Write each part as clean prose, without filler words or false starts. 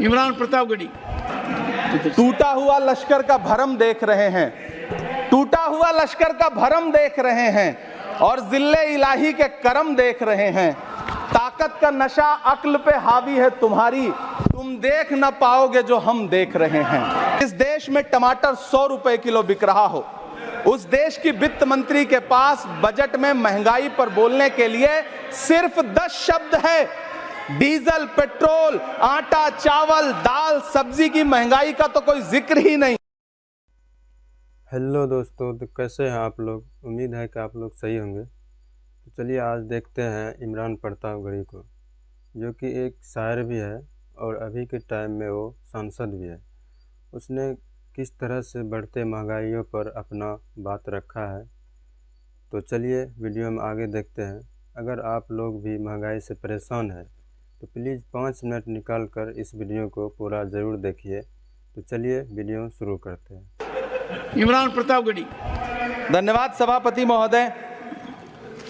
इमरान प्रतापगढ़ी। टूटा हुआ लश्कर का भरम देख रहे हैं, टूटा हुआ लश्कर का भरम देख रहे हैं और जिल्ले इलाही के करम देख रहे हैं। ताकत का नशा अक्ल पे हावी है तुम्हारी, तुम देख ना पाओगे जो हम देख रहे हैं। इस देश में टमाटर 100 रुपए किलो बिक रहा हो, उस देश की वित्त मंत्री के पास बजट में महंगाई पर बोलने के लिए सिर्फ 10 शब्द है। डीजल, पेट्रोल, आटा, चावल, दाल, सब्जी की महंगाई का तो कोई जिक्र ही नहीं। हेलो दोस्तों, तो कैसे हैं आप लोग? उम्मीद है कि आप लोग सही होंगे। तो चलिए आज देखते हैं इमरान प्रतापगढ़ी को, जो कि एक शायर भी है और अभी के टाइम में वो सांसद भी है। उसने किस तरह से बढ़ते महंगाइयों पर अपना बात रखा है। तो चलिए वीडियो में आगे देखते हैं। अगर आप लोग भी महंगाई से परेशान हैं तो प्लीज़ 5 मिनट निकाल कर इस वीडियो को पूरा ज़रूर देखिए। तो चलिए वीडियो शुरू करते हैं। इमरान प्रतापगढ़ी। धन्यवाद सभापति महोदय।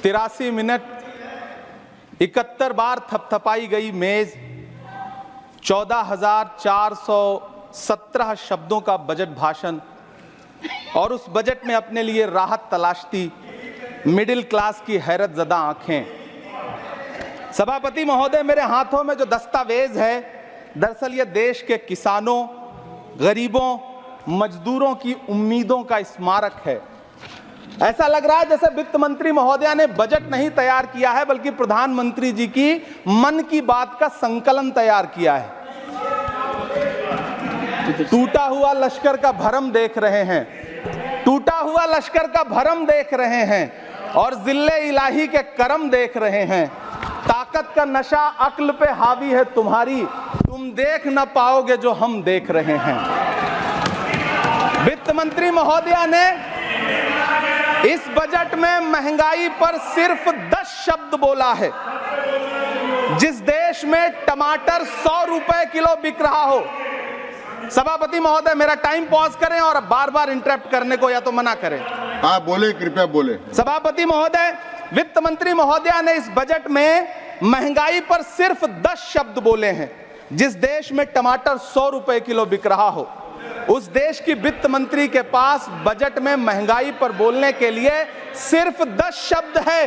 83 मिनट 71 बार थपथपाई गई मेज, 14,417 शब्दों का बजट भाषण और उस बजट में अपने लिए राहत तलाशती मिडिल क्लास की हैरत ज़दा आंखें। सभापति महोदय, मेरे हाथों में जो दस्तावेज है, दरअसल ये देश के किसानों, गरीबों, मजदूरों की उम्मीदों का स्मारक है। ऐसा लग रहा है जैसे वित्त मंत्री महोदया ने बजट नहीं तैयार किया है, बल्कि प्रधानमंत्री जी की मन की बात का संकलन तैयार किया है। टूटा हुआ लश्कर का भरम देख रहे हैं, टूटा हुआ लश्कर का भरम देख रहे हैं और जिल्ले इलाही के करम देख रहे हैं। ताकत का नशा अक्ल पे हावी है तुम्हारी, तुम देख ना पाओगे जो हम देख रहे हैं। वित्त मंत्री महोदया ने इस बजट में महंगाई पर सिर्फ 10 शब्द बोला है। जिस देश में टमाटर 100 रुपए किलो बिक रहा हो। सभापति महोदय, मेरा टाइम पॉज करें और बार बार इंटरप्ट करने को या तो मना करें। हाँ बोले, कृपया बोले। सभापति महोदय, वित्त मंत्री महोदया ने इस बजट में महंगाई पर सिर्फ 10 शब्द बोले हैं। जिस देश में टमाटर 100 रुपए किलो बिक रहा हो, उस देश की वित्त मंत्री के पास बजट में महंगाई पर बोलने के लिए सिर्फ 10 शब्द है।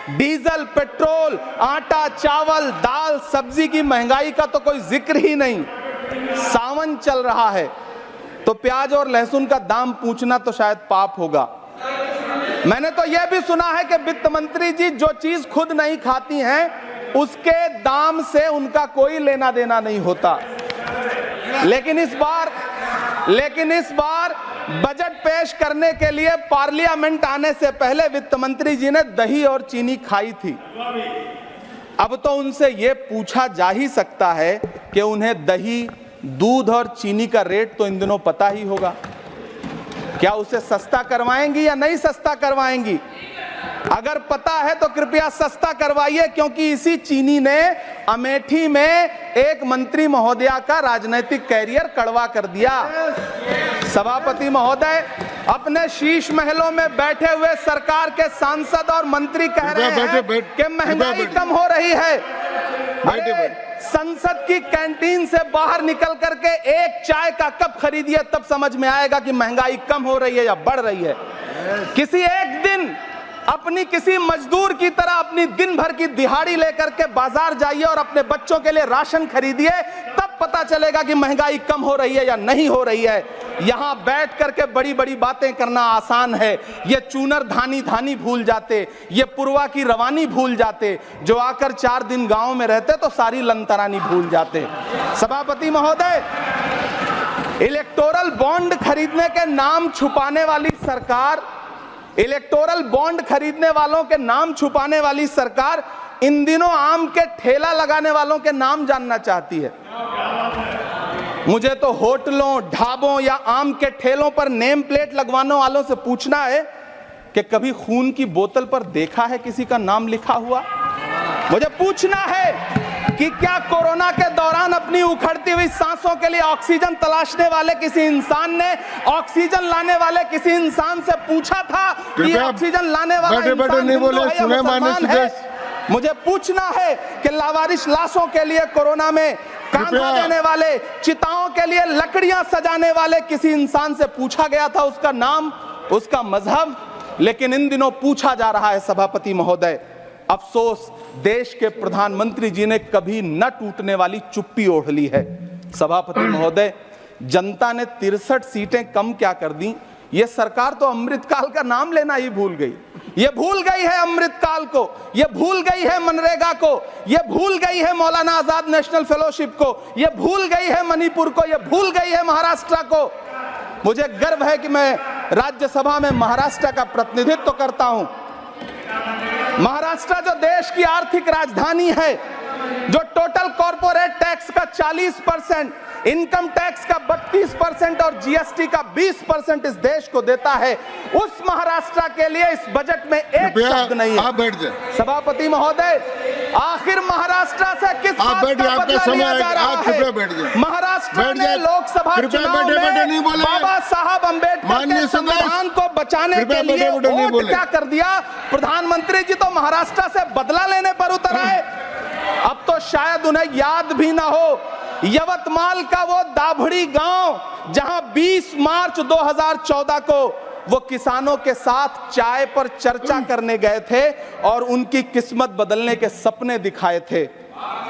डीजल, पेट्रोल, आटा, चावल, दाल, सब्जी की महंगाई का तो कोई जिक्र ही नहीं। सावन चल रहा है तो प्याज और लहसुन का दाम पूछना तो शायद पाप होगा। मैंने तो यह भी सुना है कि वित्त मंत्री जी जो चीज खुद नहीं खाती हैं उसके दाम से उनका कोई लेना देना नहीं होता। लेकिन इस बार बजट पेश करने के लिए पार्लियामेंट आने से पहले वित्त मंत्री जी ने दही और चीनी खाई थी। अब तो उनसे यह पूछा जा ही सकता है कि उन्हें दही, दूध और चीनी का रेट तो इन दिनों पता ही होगा। क्या उसे सस्ता करवाएंगी या नहीं सस्ता करवाएंगी? अगर पता है तो कृपया सस्ता करवाइए, क्योंकि इसी चीनी ने अमेठी में एक मंत्री महोदया का राजनीतिक कैरियर कड़वा कर दिया। सभापति महोदय, अपने शीश महलों में बैठे हुए सरकार के सांसद और मंत्री कह रहे हैं कि महंगाई कम हो रही है। संसद की कैंटीन से बाहर निकल करके एक चाय का कप खरीदिए, तब समझ में आएगा कि महंगाई कम हो रही है या बढ़ रही है। किसी एक दिन अपनी किसी मजदूर की तरह अपनी दिन भर की दिहाड़ी लेकर के बाजार जाइए और अपने बच्चों के लिए राशन खरीदिए, तब पता चलेगा कि महंगाई कम हो रही है या नहीं हो रही है। यहां बैठ करके बड़ी बड़ी बातें करना आसान है। ये चूनर धानी धानी भूल जाते, ये पुरवा की रवानी भूल जाते, जो आकर 4 दिन गांव में रहते तो सारी लंतरानी भूल जाते। सभापति महोदय, इलेक्टोरल बॉन्ड खरीदने के नाम छुपाने वाली सरकार, इलेक्टोरल बॉन्ड खरीदने वालों के नाम छुपाने वाली सरकार इन दिनों आम के ठेला लगाने वालों के नाम जानना चाहती है। मुझे तो होटलों, ढाबों या आम के ठेलों पर नेम प्लेट लगवाने वालों से पूछना है कि कभी खून की बोतल पर देखा है किसी का नाम लिखा हुआ? मुझे पूछना है कि क्या कोरोना के दौरान अपनी उखड़ती हुई सांसों के लिए ऑक्सीजन तलाशने वाले किसी इंसान ने ऑक्सीजन लाने वाले किसी इंसान से पूछा था कि ऑक्सीजन लाने वाला इंसान हिंदू है या मुसलमान है? मुझे पूछना है कि लावारिश लाशों के लिए कोरोना में कांधा देने वाले, चिताओं के लिए लकड़ियां सजाने वाले किसी इंसान से पूछा गया था उसका नाम, उसका मजहब, लेकिन इन दिनों पूछा जा रहा है सभापति महोदय। अफसोस देश के प्रधानमंत्री जी ने कभी न टूटने वाली चुप्पी ओढ़ ली है। सभापति महोदय, जनता ने 63 सीटें कम क्या कर दी, ये सरकार तो अमृतकाल का नाम लेना ही भूल गई। ये भूल गई है अमृतकाल को, ये भूल गई है मनरेगा को, ये भूल गई है मौलाना आजाद नेशनल फेलोशिप को, ये भूल गई है मणिपुर को, ये भूल गई है महाराष्ट्र को। मुझे गर्व है कि मैं राज्यसभा में महाराष्ट्र का प्रतिनिधित्व करता हूं। महाराष्ट्र जो देश की आर्थिक राजधानी है, जो टोटल कॉर्पोरेट टैक्स का 40%, इनकम टैक्स का 32% और जीएसटी का 20% इस देश को देता है, उस महाराष्ट्र के लिए इस बजट में एक शब्द नहीं है। आप बैठ जाए सभापति महोदय, आखिर महाराष्ट्र से किस बात का बदला लिया जा रहा है? महाराष्ट्र ने लोकसभा चुनाव में बाबा साहब अम्बेडकर के संविधान को बचाने के लिए वोट क्या कर दिया? प्रधानमंत्री जी तो महाराष्ट्र से बदला लेने पर उतर आए। अब तो शायद उन्हें याद भी ना हो यवतमाल का वो दाभड़ी गांव जहां 20 मार्च 2014 को वो किसानों के साथ चाय पर चर्चा करने गए थे और उनकी किस्मत बदलने के सपने दिखाए थे।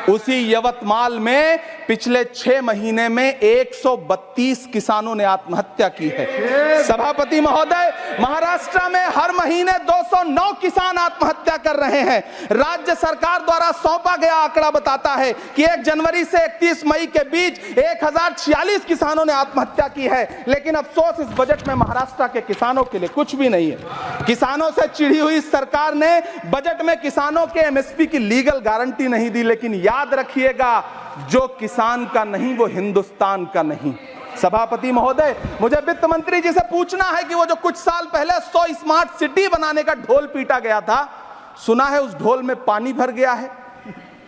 उसी यवतमाल में पिछले 6 महीने में 132 किसानों ने आत्महत्या की है। सभापति महोदय, महाराष्ट्र में हर महीने 209 किसान आत्महत्या कर रहे हैं। राज्य सरकार द्वारा सौंपा गया आंकड़ा बताता है कि 1 जनवरी से 31 मई के बीच 1046 किसानों ने आत्महत्या की है। लेकिन अफसोस, इस बजट में महाराष्ट्र के किसानों के लिए कुछ भी नहीं है। किसानों से चिढ़ी हुई सरकार ने बजट में किसानों के एमएसपी की लीगल गारंटी नहीं दी। लेकिन याद रखिएगा, जो किसान का नहीं वो हिंदुस्तान का नहीं। सभापति महोदय, मुझे वित्त मंत्री जी से पूछना है कि वो जो कुछ साल पहले 100 स्मार्ट सिटी बनाने का ढोल पीटा गया था, सुना है उस ढोल में पानी भर गया है,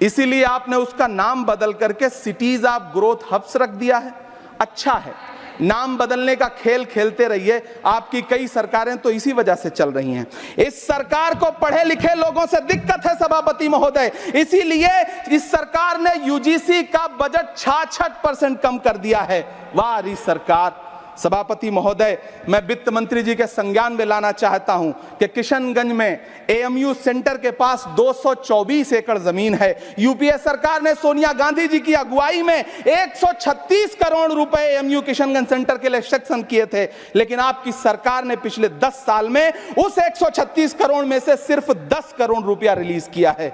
इसीलिए आपने उसका नाम बदल करके सिटीज ऑफ ग्रोथ हब्स रख दिया है। अच्छा है, नाम बदलने का खेल खेलते रहिए, आपकी कई सरकारें तो इसी वजह से चल रही हैं। इस सरकार को पढ़े लिखे लोगों से दिक्कत है सभापति महोदय, इसीलिए इस सरकार ने यूजीसी का बजट 66% कम कर दिया है। वाह इस सरकार। सभापति महोदय, मैं वित्त मंत्री जी के संज्ञान में लाना चाहता हूं कि किशनगंज में एएमयू सेंटर के पास 224 एकड़ जमीन है। यूपीए सरकार ने सोनिया गांधी जी की अगुवाई में 136 करोड़ रुपए एएमयू किशनगंज सेंटर के लिए सेक्शन किए थे। लेकिन आपकी सरकार ने पिछले 10 साल में उस 136 करोड़ में से सिर्फ 10 करोड़ रुपया रिलीज किया है।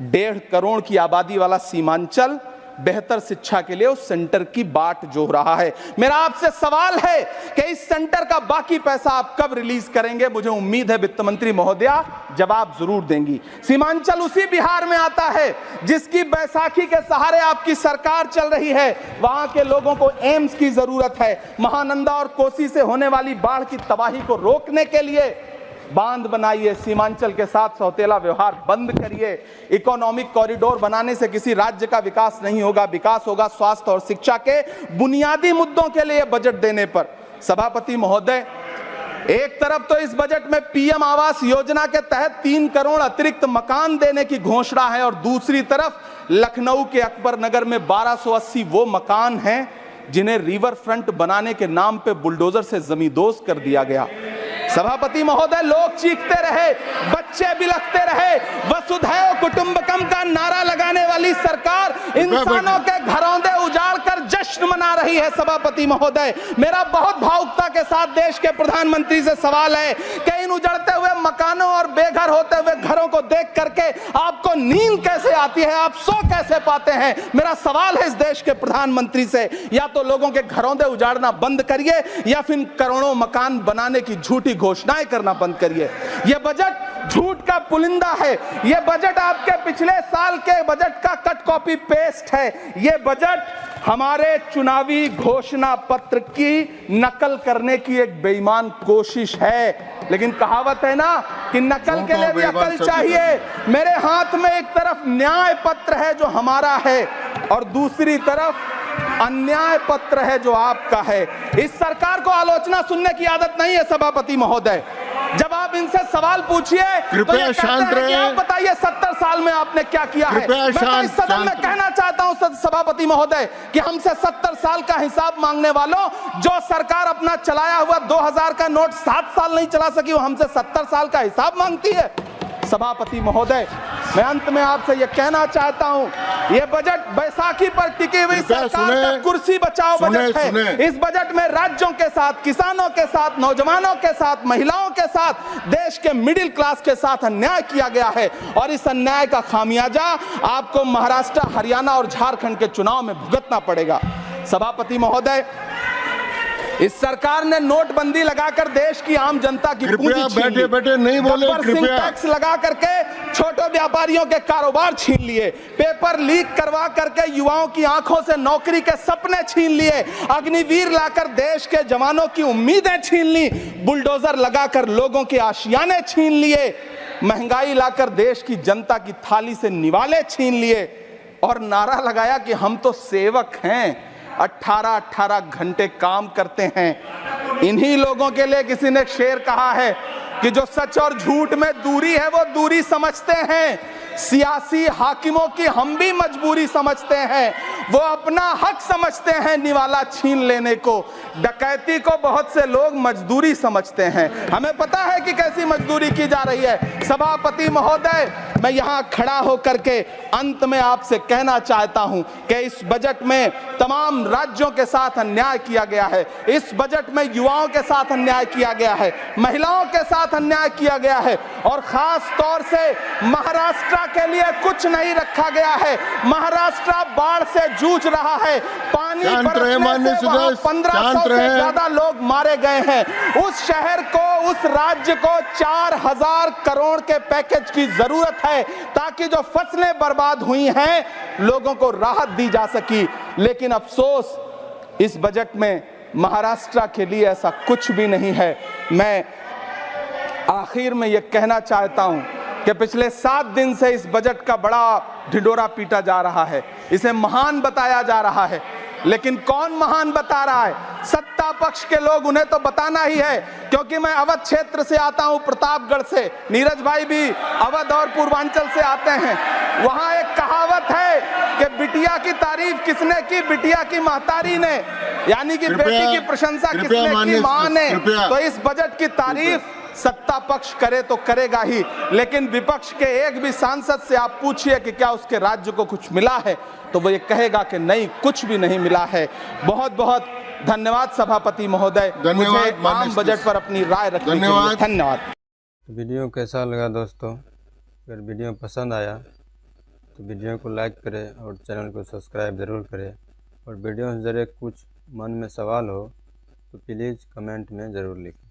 1.5 करोड़ की आबादी वाला सीमांचल बेहतर शिक्षा के लिए उस सेंटर की बाट जोह रहा है। मेरा आपसे सवाल है कि इस सेंटर का बाकी पैसा आप कब रिलीज करेंगे? मुझे उम्मीद है वित्त मंत्री महोदया जवाब जरूर देंगी। सीमांचल उसी बिहार में आता है जिसकी बैसाखी के सहारे आपकी सरकार चल रही है। वहां के लोगों को एम्स की जरूरत है। महानंदा और कोसी से होने वाली बाढ़ की तबाही को रोकने के लिए बांध बनाइए, सीमांचल के साथ सौतेला व्यवहार बंद करिए। इकोनॉमिक कॉरिडोर बनाने से किसी राज्य का विकास नहीं होगा, विकास होगा स्वास्थ्य और शिक्षा के बुनियादी मुद्दों के लिए बजट देने पर। सभापति महोदय, एक तरफ तो इस बजट में पीएम आवास योजना के तहत 3 करोड़ अतिरिक्त मकान देने की घोषणा है और दूसरी तरफ लखनऊ के अकबर नगर में 1280 वो मकान हैं जिन्हें रिवर फ्रंट बनाने के नाम पे बुलडोजर से जमींदोज कर दिया गया। सभापति महोदय, लोग चीखते रहे, बच्चे बिलखते रहे, वसुधैव कुटुंबकम का नारा लगाने वाली सरकार इंसानों के घरौंदे उजाड़ कर जश्न मना रही है। सभापति महोदय, मेरा बहुत भावुकता के साथ देश के प्रधानमंत्री से सवाल है कि इन उजड़ते हुए मकानों और बेघर होते हुए घरों को देख करके आपको नींद कैसे आती है, आप सो कैसे पाते हैं? मेरा सवाल है इस देश के प्रधानमंत्री से, या तो लोगों के घरौंदे उजाड़ना बंद करिए या फिर करोड़ों मकान बनाने की झूठी घोषणाएं करना बंद करिए। यह बजट झूठ का पुलिंदा है। यह बजट आपके पिछले साल के बजट का कट कॉपी पेस्ट है। यह बजट हमारे चुनावी घोषणा पत्र की नकल करने की एक बेईमान कोशिश है। लेकिन कहावत है ना कि नकल के लिए भी अकल चाहिए। मेरे हाथ में एक तरफ न्याय पत्र है जो हमारा है और दूसरी तरफ अन्याय पत्र है जो आपका है। इस सरकार को आलोचना सुनने की आदत नहीं है सभापति महोदय। जब आप इनसे सवाल पूछिए तो ये कृपया कहते शांत हैं कि रहिए। आप बताइए 70 साल में आपने क्या किया है। कृपया मैं तो इस सदन में शांत। कहना चाहता हूं सभापति महोदय कि हमसे 70 साल का हिसाब मांगने वालों, जो सरकार अपना चलाया हुआ 2000 का नोट 7 साल नहीं चला सकी, वो हमसे 70 साल का हिसाब मांगती है। सभापति महोदय, मैं अंत में आपसे यह कहना चाहता हूं, यह बजट बैसाखी पर टिकी हुई सरकार का कुर्सी बचाओ बजट है। इस बजट में राज्यों के साथ, किसानों के साथ, नौजवानों के साथ, महिलाओं के साथ, देश के मिडिल क्लास के साथ अन्याय किया गया है और इस अन्याय का खामियाजा आपको महाराष्ट्र, हरियाणा और झारखंड के चुनाव में भुगतना पड़ेगा। सभापति महोदय, इस सरकार ने नोटबंदी लगाकर देश की आम जनता की पूंजी छीन ली। बैठे बैठे नहीं बोले, कृपया। टैक्स लगा करके छोटे व्यापारियों के कारोबार छीन लिए, पेपर लीक करवा करके युवाओं की आंखों से नौकरी के सपने छीन लिए, अग्निवीर लाकर देश के जवानों की उम्मीदें छीन ली, बुलडोजर लगाकर लोगों के आशियाने छीन लिए, महंगाई लाकर देश की जनता की थाली से निवाले छीन लिए और नारा लगाया कि हम तो सेवक हैं, 18-18 घंटे काम करते हैं। इन्हीं लोगों के लिए किसी ने शेर कहा है कि जो सच और झूठ में दूरी है वो दूरी समझते हैं, सियासी हाकिमों की हम भी मजबूरी समझते हैं, वो अपना हक समझते हैं निवाला छीन लेने को, डकैती को बहुत से लोग मजदूरी समझते हैं। हमें पता है कि कैसी मजदूरी की जा रही है। सभापति महोदय, मैं यहां खड़ा होकर के अंत में आपसे कहना चाहता हूं कि इस बजट में तमाम राज्यों के साथ अन्याय किया गया है, इस बजट में युवाओं के साथ अन्याय किया गया है, महिलाओं के साथ अन्याय किया गया है और खास तौर से महाराष्ट्र के लिए कुछ नहीं रखा गया है। महाराष्ट्र बाढ़ से जूझ रहा है, पानी बरसने से वहां 1500 से ज्यादा लोग मारे गए हैं। उस शहर को, उस राज्य को 4000 करोड़ के पैकेज की जरूरत है ताकि जो फसलें बर्बाद हुई हैं लोगों को राहत दी जा सकी। लेकिन अफसोस, इस बजट में महाराष्ट्र के लिए ऐसा कुछ भी नहीं है। मैं आखिर में यह कहना चाहता हूं कि पिछले 7 दिन से इस बजट का बड़ा ढिंढोरा पीटा जा रहा है, इसे महान बताया जा रहा है, लेकिन कौन महान बता रहा है? सत्ता पक्ष के लोग, उन्हें तो बताना ही है। क्योंकि मैं अवध क्षेत्र से आता हूं, प्रतापगढ़ से, नीरज भाई भी अवध और पूर्वांचल से आते हैं। वहां एक कहावत है कि बिटिया की तारीफ किसने की? बिटिया की महतारी ने, यानी कि बेटी की प्रशंसा किसने की? मां ने। तो इस बजट की तारीफ सत्ता पक्ष करे तो करेगा ही, लेकिन विपक्ष के एक भी सांसद से आप पूछिए कि क्या उसके राज्य को कुछ मिला है, तो वो ये कहेगा कि नहीं, कुछ भी नहीं मिला है। बहुत बहुत धन्यवाद सभापति महोदय, मुझे आम बजट पर अपनी राय रखने के लिए धन्यवाद। वीडियो कैसा लगा दोस्तों? अगर वीडियो पसंद आया तो वीडियो को लाइक करें और चैनल को सब्सक्राइब ज़रूर करें, और वीडियो से जरिए कुछ मन में सवाल हो तो प्लीज़ कमेंट में ज़रूर लिखें।